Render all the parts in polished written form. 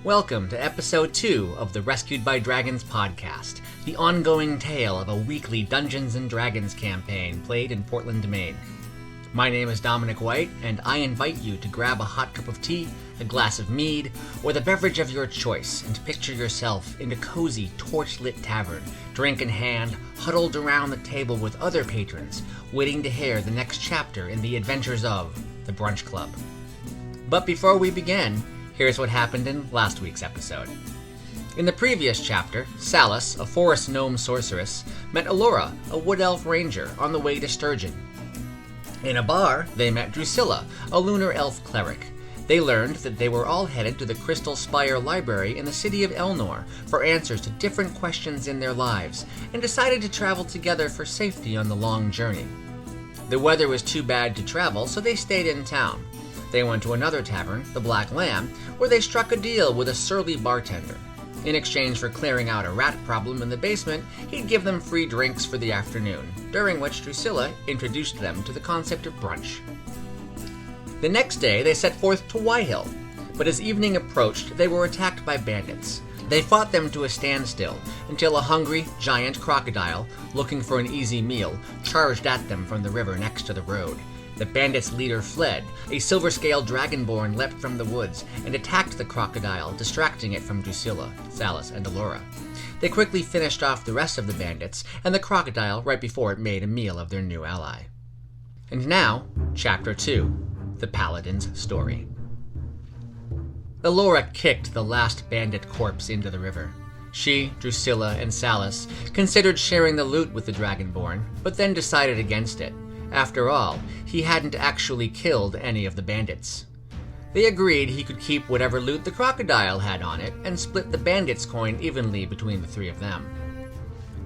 Welcome to Episode 2 of the Rescued by Dragons podcast, the ongoing tale of a weekly Dungeons & Dragons campaign played in Portland, Maine. My name is Dominic White, and I invite you to grab a hot cup of tea, a glass of mead, or the beverage of your choice, and picture yourself in a cozy, torch-lit tavern, drink in hand, huddled around the table with other patrons, waiting to hear the next chapter in the adventures of the Brunch Club. But before we begin, here's what happened in last week's episode. In the previous chapter, Salus, a forest gnome sorceress, met Alora, a wood elf ranger, on the way to Sturgeon. In a bar, they met Drusilla, a lunar elf cleric. They learned that they were all headed to the Crystal Spire Library in the city of Elnor for answers to different questions in their lives, and decided to travel together for safety on the long journey. The weather was too bad to travel, so they stayed in town. They went to another tavern, the Black Lamb, where they struck a deal with a surly bartender. In exchange for clearing out a rat problem in the basement, he'd give them free drinks for the afternoon, during which Drusilla introduced them to the concept of brunch. The next day, they set forth to Wyhill, but as evening approached, they were attacked by bandits. They fought them to a standstill, until a hungry, giant crocodile, looking for an easy meal, charged at them from the river next to the road. The bandits' leader fled. A silver-scaled dragonborn leapt from the woods and attacked the crocodile, distracting it from Drusilla, Salus, and Alora. They quickly finished off the rest of the bandits, and the crocodile right before it made a meal of their new ally. And now, Chapter 2, The Paladin's Story. Alora kicked the last bandit corpse into the river. She, Drusilla, and Salus considered sharing the loot with the dragonborn, but then decided against it. After all, he hadn't actually killed any of the bandits. They agreed he could keep whatever loot the crocodile had on it and split the bandits' coin evenly between the three of them.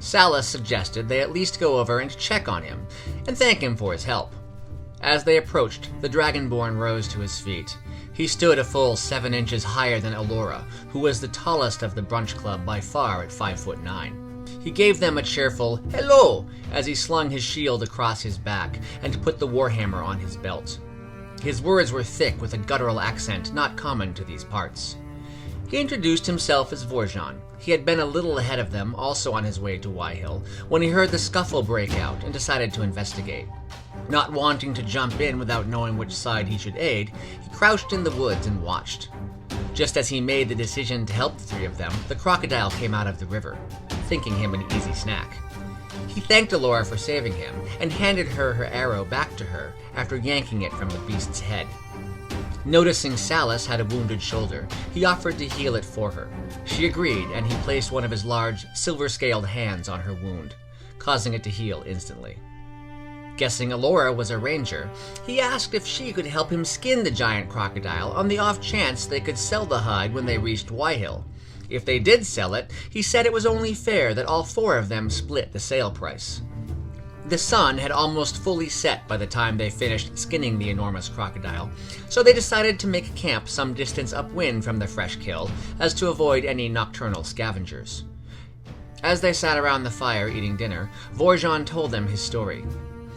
Salus suggested they at least go over and check on him and thank him for his help. As they approached, the dragonborn rose to his feet. He stood a full 7 inches higher than Alora, who was the tallest of the Brunch Club by far at 5'9". He gave them a cheerful "hello" as he slung his shield across his back and put the warhammer on his belt. His words were thick with a guttural accent not common to these parts. He introduced himself as Vorjon. He had been a little ahead of them, also on his way to Wyhill, when he heard the scuffle break out and decided to investigate. Not wanting to jump in without knowing which side he should aid, he crouched in the woods and watched. Just as he made the decision to help the three of them, the crocodile came out of the river, thinking him an easy snack. He thanked Alora for saving him, and handed her arrow back to her after yanking it from the beast's head. Noticing Salus had a wounded shoulder, he offered to heal it for her. She agreed, and he placed one of his large, silver-scaled hands on her wound, causing it to heal instantly. Guessing Alora was a ranger, he asked if she could help him skin the giant crocodile on the off chance they could sell the hide when they reached Wyhill. If they did sell it, he said it was only fair that all 4 of them split the sale price. The sun had almost fully set by the time they finished skinning the enormous crocodile, so they decided to make camp some distance upwind from the fresh kill, as to avoid any nocturnal scavengers. As they sat around the fire eating dinner, Vorjon told them his story.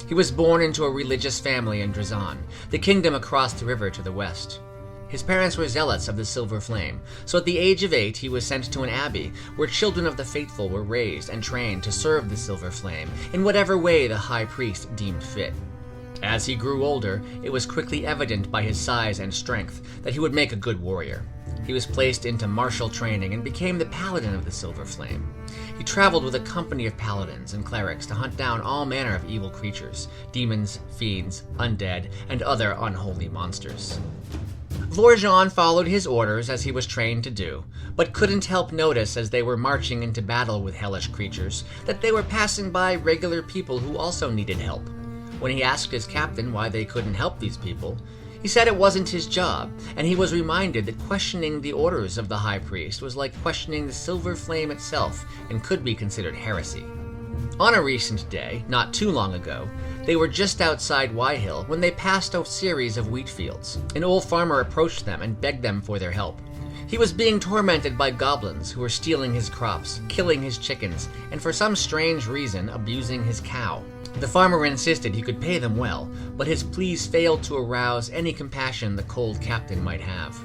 He was born into a religious family in Drazan, the kingdom across the river to the west. His parents were zealots of the Silver Flame, so at the age of 8 he was sent to an abbey where children of the faithful were raised and trained to serve the Silver Flame in whatever way the high priest deemed fit. As he grew older, it was quickly evident by his size and strength that he would make a good warrior. He was placed into martial training and became the Paladin of the Silver Flame. He traveled with a company of paladins and clerics to hunt down all manner of evil creatures, demons, fiends, undead, and other unholy monsters. Vorjon followed his orders as he was trained to do, but couldn't help notice as they were marching into battle with hellish creatures that they were passing by regular people who also needed help. When he asked his captain why they couldn't help these people, he said it wasn't his job, and he was reminded that questioning the orders of the high priest was like questioning the Silver Flame itself and could be considered heresy. On a recent day, not too long ago, they were just outside Wyhill when they passed a series of wheat fields. An old farmer approached them and begged them for their help. He was being tormented by goblins who were stealing his crops, killing his chickens, and for some strange reason abusing his cow. The farmer insisted he could pay them well, but his pleas failed to arouse any compassion the cold captain might have.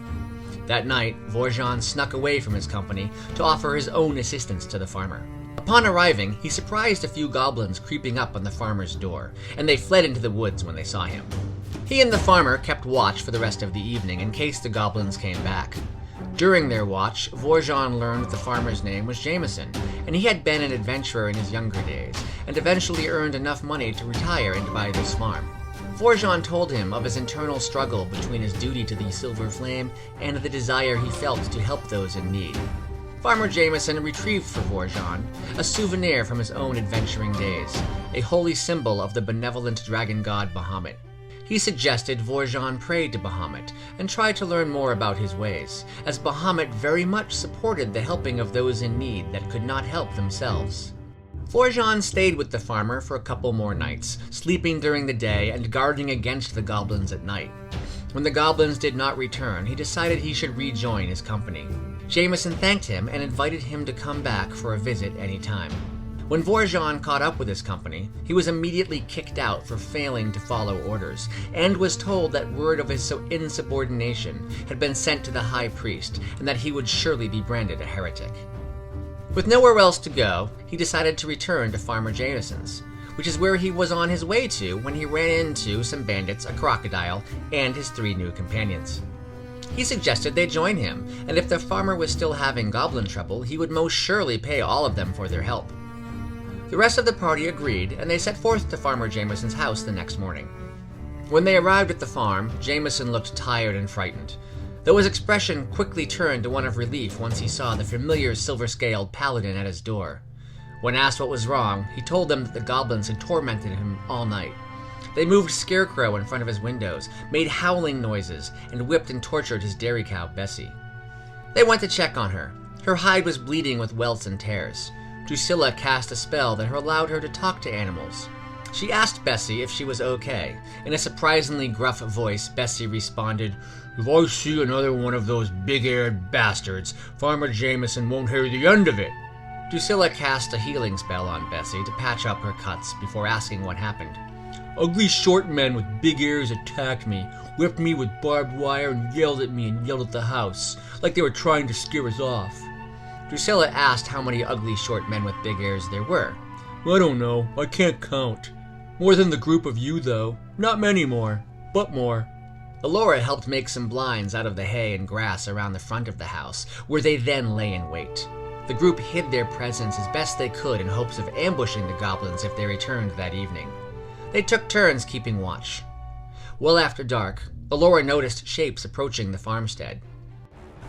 That night, Vorjan snuck away from his company to offer his own assistance to the farmer. Upon arriving, he surprised a few goblins creeping up on the farmer's door, and they fled into the woods when they saw him. He and the farmer kept watch for the rest of the evening in case the goblins came back. During their watch, Vorjan learned that the farmer's name was Jameson, and he had been an adventurer in his younger days, and eventually earned enough money to retire and buy this farm. Vorjan told him of his internal struggle between his duty to the Silver Flame and the desire he felt to help those in need. Farmer Jameson retrieved for Vorjan a souvenir from his own adventuring days, a holy symbol of the benevolent dragon god Bahamut. He suggested Vorjan pray to Bahamut and try to learn more about his ways, as Bahamut very much supported the helping of those in need that could not help themselves. Vorjan stayed with the farmer for a couple more nights, sleeping during the day and guarding against the goblins at night. When the goblins did not return, he decided he should rejoin his company. Jameson thanked him and invited him to come back for a visit any time. When Vorjan caught up with his company, he was immediately kicked out for failing to follow orders, and was told that word of his insubordination had been sent to the high priest, and that he would surely be branded a heretic. With nowhere else to go, he decided to return to Farmer Jameson's, which is where he was on his way to when he ran into some bandits, a crocodile, and his 3 new companions. He suggested they join him, and if the farmer was still having goblin trouble, he would most surely pay all of them for their help. The rest of the party agreed, and they set forth to Farmer Jameson's house the next morning. When they arrived at the farm, Jameson looked tired and frightened, though his expression quickly turned to one of relief once he saw the familiar silver-scaled Paladin at his door. When asked what was wrong, he told them that the goblins had tormented him all night. They moved Scarecrow in front of his windows, made howling noises, and whipped and tortured his dairy cow, Bessie. They went to check on her. Her hide was bleeding with welts and tears. Drusilla cast a spell that allowed her to talk to animals. She asked Bessie if she was okay. In a surprisingly gruff voice, Bessie responded, "If I see another one of those big-eared bastards, Farmer Jameson won't hear the end of it." Drusilla cast a healing spell on Bessie to patch up her cuts before asking what happened. "Ugly short men with big ears attacked me, whipped me with barbed wire, and yelled at me and yelled at the house, like they were trying to scare us off." Drusilla asked how many ugly short men with big ears there were. "I don't know. I can't count. More than the group of you, though. Not many more, but more." Elora helped make some blinds out of the hay and grass around the front of the house, where they then lay in wait. The group hid their presence as best they could in hopes of ambushing the goblins if they returned that evening. They took turns keeping watch. Well after dark, Elora noticed shapes approaching the farmstead.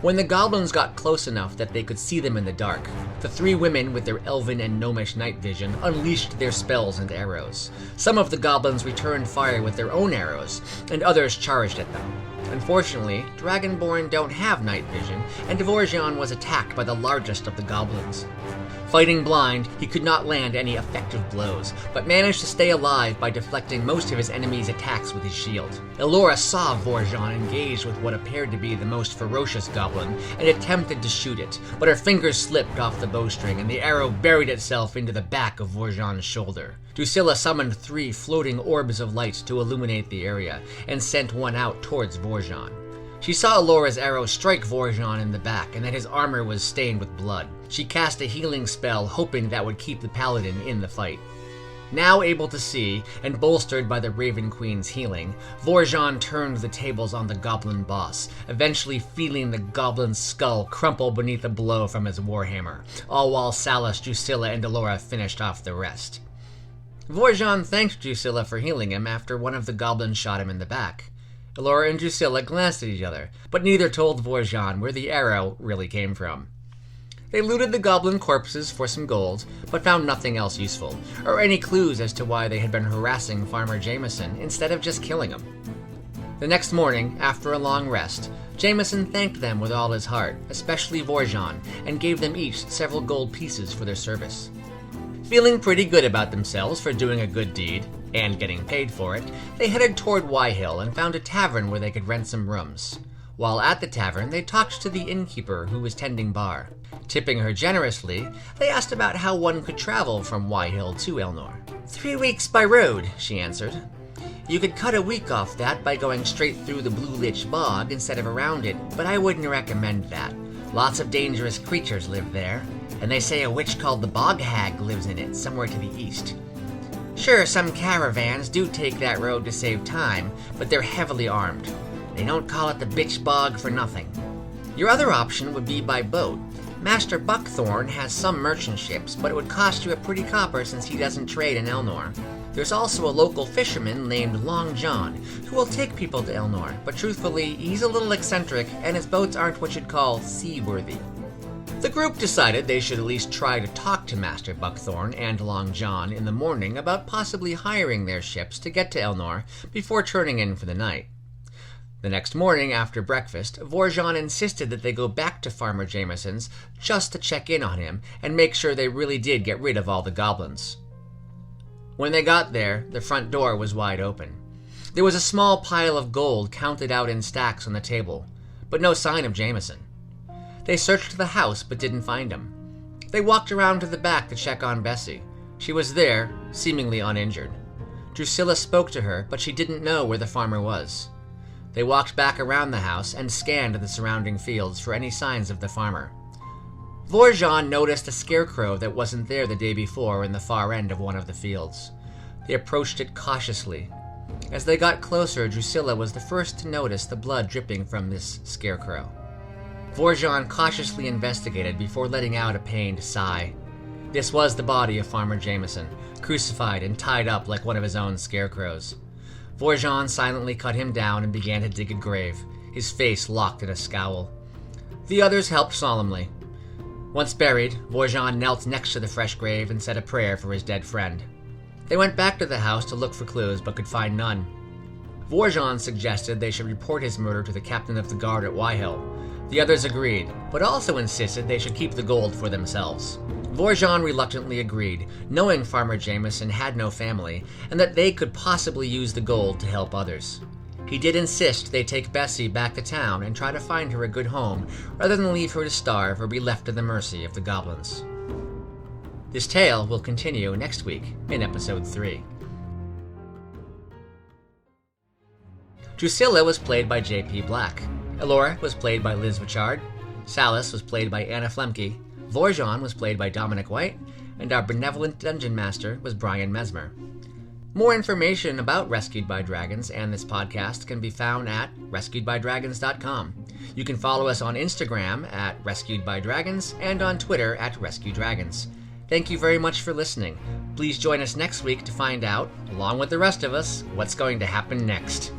When the goblins got close enough that they could see them in the dark, the 3 women with their elven and gnomish night vision unleashed their spells and arrows. Some of the goblins returned fire with their own arrows, and others charged at them. Unfortunately, Dragonborn don't have night vision, and Dvorjan was attacked by the largest of the goblins. Fighting blind, he could not land any effective blows, but managed to stay alive by deflecting most of his enemies' attacks with his shield. Elora saw Vorjan engaged with what appeared to be the most ferocious goblin, and attempted to shoot it, but her fingers slipped off the bowstring, and the arrow buried itself into the back of Vorjan's shoulder. Drusilla summoned 3 floating orbs of light to illuminate the area, and sent one out towards Vorjan. She saw Elora's arrow strike Vorjan in the back, and that his armor was stained with blood. She cast a healing spell, hoping that would keep the Paladin in the fight. Now able to see, and bolstered by the Raven Queen's healing, Vorjan turned the tables on the goblin boss, eventually feeling the goblin's skull crumple beneath a blow from his warhammer, all while Salas, Drusilla, and Elora finished off the rest. Vorjan thanked Drusilla for healing him after one of the goblins shot him in the back. Elora and Drusilla glanced at each other, but neither told Vorjan where the arrow really came from. They looted the goblin corpses for some gold, but found nothing else useful, or any clues as to why they had been harassing Farmer Jameson instead of just killing him. The next morning, after a long rest, Jameson thanked them with all his heart, especially Vorjan, and gave them each several gold pieces for their service. Feeling pretty good about themselves for doing a good deed, and getting paid for it, they headed toward Wyhill and found a tavern where they could rent some rooms. While at the tavern, they talked to the innkeeper who was tending bar. Tipping her generously, they asked about how one could travel from Wyhill to Elnor. 3 weeks by road, she answered. You could cut a week off that by going straight through the Blue Lich Bog instead of around it, but I wouldn't recommend that. Lots of dangerous creatures live there, and they say a witch called the Bog Hag lives in it, somewhere to the east. Sure, some caravans do take that road to save time, but they're heavily armed. They don't call it the Bitch Bog for nothing. Your other option would be by boat. Master Buckthorn has some merchant ships, but it would cost you a pretty copper since he doesn't trade in Elnor. There's also a local fisherman named Long John, who will take people to Elnor, but truthfully, he's a little eccentric, and his boats aren't what you'd call seaworthy. The group decided they should at least try to talk to Master Buckthorn and Long John in the morning about possibly hiring their ships to get to Elnor before turning in for the night. The next morning after breakfast, Vorjon insisted that they go back to Farmer Jameson's just to check in on him and make sure they really did get rid of all the goblins. When they got there, the front door was wide open. There was a small pile of gold counted out in stacks on the table, but no sign of Jameson. They searched the house but didn't find him. They walked around to the back to check on Bessie. She was there, seemingly uninjured. Drusilla spoke to her, but she didn't know where the farmer was. They walked back around the house and scanned the surrounding fields for any signs of the farmer. Vorjon noticed a scarecrow that wasn't there the day before in the far end of one of the fields. They approached it cautiously. As they got closer, Drusilla was the first to notice the blood dripping from this scarecrow. Vorjon cautiously investigated before letting out a pained sigh. This was the body of Farmer Jameson, crucified and tied up like one of his own scarecrows. Vorjon silently cut him down and began to dig a grave, his face locked in a scowl. The others helped solemnly. Once buried, Vorjon knelt next to the fresh grave and said a prayer for his dead friend. They went back to the house to look for clues but could find none. Vorjon suggested they should report his murder to the captain of the guard at Wyhill. The others agreed, but also insisted they should keep the gold for themselves. Vorjon reluctantly agreed, knowing Farmer Jameson had no family, and that they could possibly use the gold to help others. He did insist they take Bessie back to town and try to find her a good home, rather than leave her to starve or be left to the mercy of the goblins. This tale will continue next week in episode 3. Drusilla was played by J.P. Black. Elora was played by Liz Richard. Salas was played by Anna Flemke. Vorjon was played by Dominic White, and our benevolent dungeon master was Brian Mesmer. More information about Rescued by Dragons and this podcast can be found at rescuedbydragons.com. You can follow us on Instagram at Rescued by Dragons and on Twitter at Rescue Dragons. Thank you very much for listening. Please join us next week to find out, along with the rest of us, what's going to happen next.